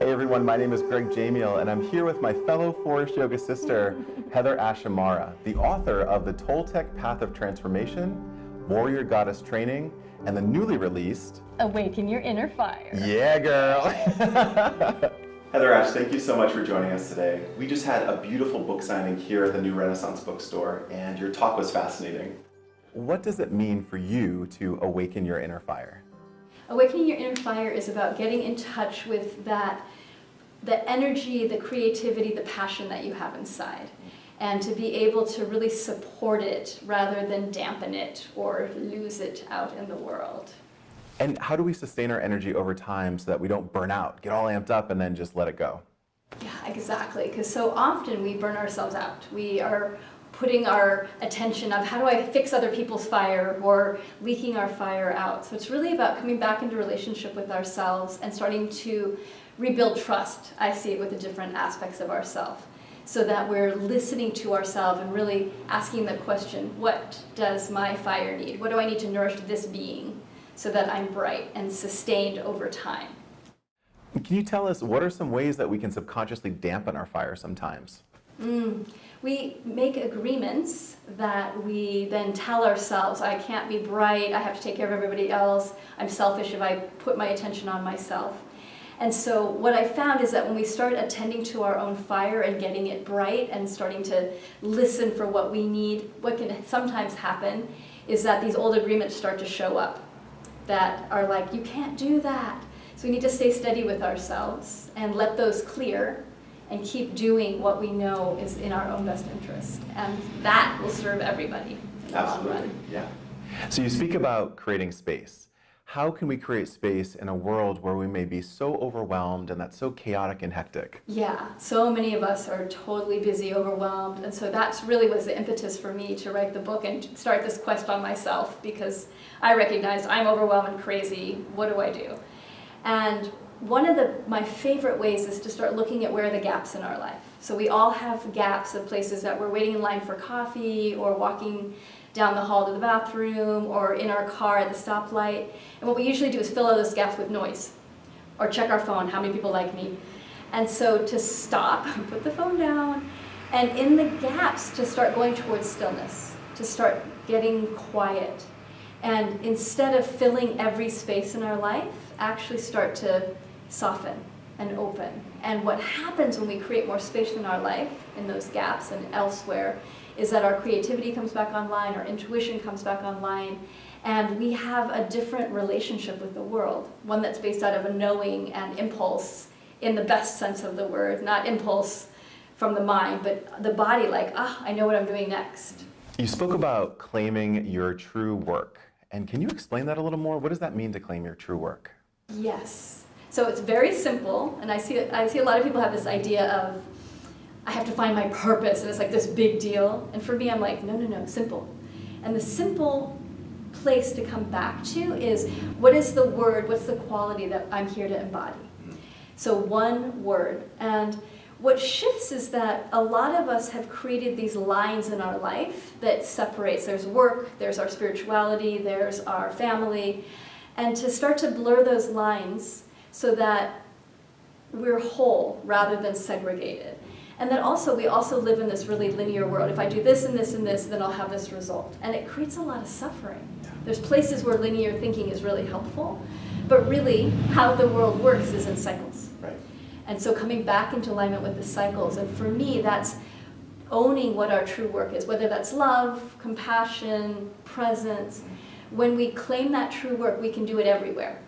Hey everyone, my name is Jamiel, and I'm here with my fellow Forrest Yoga sister, HeatherAsh Amara, the author of The Toltec Path of Transformation, Warrior Goddess Training, and the newly released Awaken Your Inner Fire. Yeah, girl! HeatherAsh, thank you so much for joining us today. We just had a beautiful book signing here at the New Renaissance bookstore, and your talk was fascinating. What does it mean for you to awaken your inner fire? Awakening Your Inner Fire is about getting in touch with the energy, the creativity, the passion that you have inside, and to be able to really support it rather than dampen it or lose it out in the world. And how do we sustain our energy over time so that we don't burn out, get all amped up, and then just let it go? Yeah, exactly, because so often we burn ourselves out. We are putting our attention of how do I fix other people's fire or leaking our fire out. So it's really about coming back into relationship with ourselves and starting to rebuild trust. I see it with the different aspects of ourselves, so that we're listening to ourselves and really asking the question, what does my fire need? What do I need to nourish this being so that I'm bright and sustained over time? Can you tell us what are some ways that we can subconsciously dampen our fire sometimes? We make agreements that we then tell ourselves, I can't be bright, I have to take care of everybody else, I'm selfish if I put my attention on myself. And so what I found is that when we start attending to our own fire and getting it bright and starting to listen for what we need, what can sometimes happen is that these old agreements start to show up that are like, you can't do that. So we need to stay steady with ourselves and let those clear and keep doing what we know is in our own best interest. And that will serve everybody in the long run. Yeah. So you speak about creating space. How can we create space in a world where we may be so overwhelmed and that's so chaotic and hectic? Yeah, so many of us are totally busy, overwhelmed, and so that's really was the impetus for me to write the book and start this quest on myself, because I recognized I'm overwhelmed and crazy, what do I do? And one of my favorite ways is to start looking at where are the gaps in our life. So we all have gaps of places that we're waiting in line for coffee or walking down the hall to the bathroom or in our car at the stoplight. And what we usually do is fill out those gaps with noise or check our phone, how many people like me. And so to stop, put the phone down, and in the gaps to start going towards stillness, to start getting quiet. And instead of filling every space in our life, actually start to soften and open. And what happens when we create more space in our life, in those gaps and elsewhere, is that our creativity comes back online, our intuition comes back online, and we have a different relationship with the world, one that's based out of a knowing and impulse in the best sense of the word, not impulse from the mind, but the body like, I know what I'm doing next. You spoke about claiming your true work. And can you explain that a little more? What does that mean to claim your true work? Yes. So it's very simple, and I see a lot of people have this idea of, I have to find my purpose, and it's like this big deal. And for me, I'm like, no, simple. And the simple place to come back to is, what is the word, what's the quality that I'm here to embody? So one word. And what shifts is that a lot of us have created these lines in our life that separates. There's work, there's our spirituality, there's our family. And to start to blur those lines so that we're whole rather than segregated. And then also, we also live in this really linear world. If I do this and this and this, then I'll have this result. And it creates a lot of suffering. There's places where linear thinking is really helpful, but really how the world works is in cycles. Right. And so coming back into alignment with the cycles, and for me, that's owning what our true work is, whether that's love, compassion, presence. When we claim that true work, we can do it everywhere.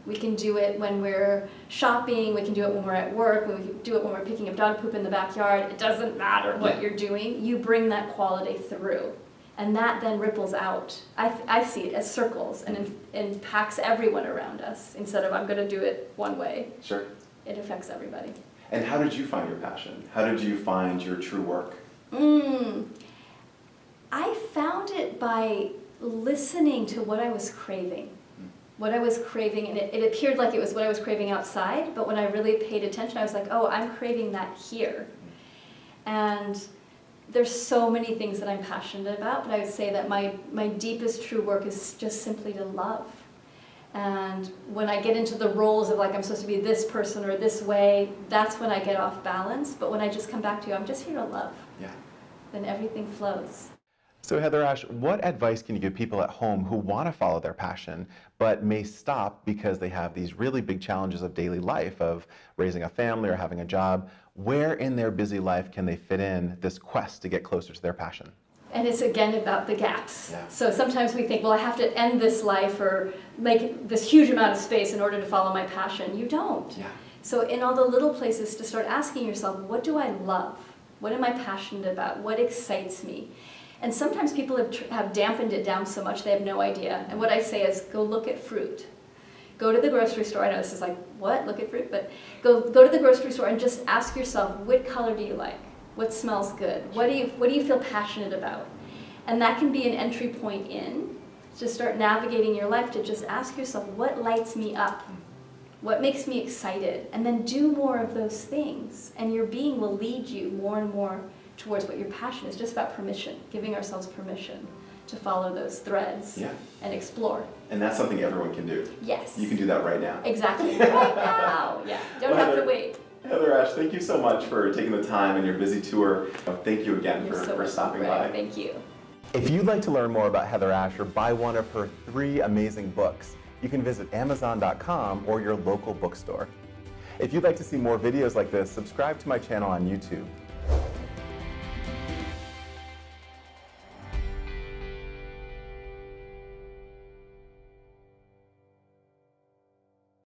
We can do it when we're shopping, we can do it when we're at work, we can do it when we're picking up dog poop in the backyard. It doesn't matter what you're doing, you bring that quality through. And that then ripples out. I see it as circles and impacts everyone around us, instead of I'm going to do it one way. Sure. It affects everybody. And how did you find your passion? How did you find your true work? I found it by listening to what I was craving. What I was craving, and it appeared like it was what I was craving outside, but when I really paid attention, I was like, oh, I'm craving that here. And there's so many things that I'm passionate about, but I would say that my deepest true work is just simply to love. And when I get into the roles of like I'm supposed to be this person or this way, that's when I get off balance. But when I just come back to I'm just here to love, then everything flows. So HeatherAsh, what advice can you give people at home who want to follow their passion but may stop because they have these really big challenges of daily life, of raising a family or having a job? Where in their busy life can they fit in this quest to get closer to their passion? And it's again about the gaps. Yeah. So sometimes we think, well, I have to end this life or make this huge amount of space in order to follow my passion. You don't. Yeah. So in all the little places to start asking yourself, what do I love? What am I passionate about? What excites me? And sometimes people have dampened it down so much they have no idea. And what I say is, go look at fruit. Go to the grocery store. I know this is like, what? Look at fruit? But go to the grocery store and just ask yourself, what color do you like? What smells good? What do you feel passionate about? And that can be an entry point in to start navigating your life, to just ask yourself, what lights me up? What makes me excited? And then do more of those things. And your being will lead you more and more towards what your passion is. Just about permission, giving ourselves permission to follow those threads and explore. And that's something everyone can do. Yes. You can do that right now. Exactly. Right now. Yeah. Don't have to wait. HeatherAsh, thank you so much for taking the time in your busy tour. Thank you again for stopping by. Thank you. If you'd like to learn more about HeatherAsh or buy one of her 3 amazing books, you can visit Amazon.com or your local bookstore. If you'd like to see more videos like this, subscribe to my channel on YouTube.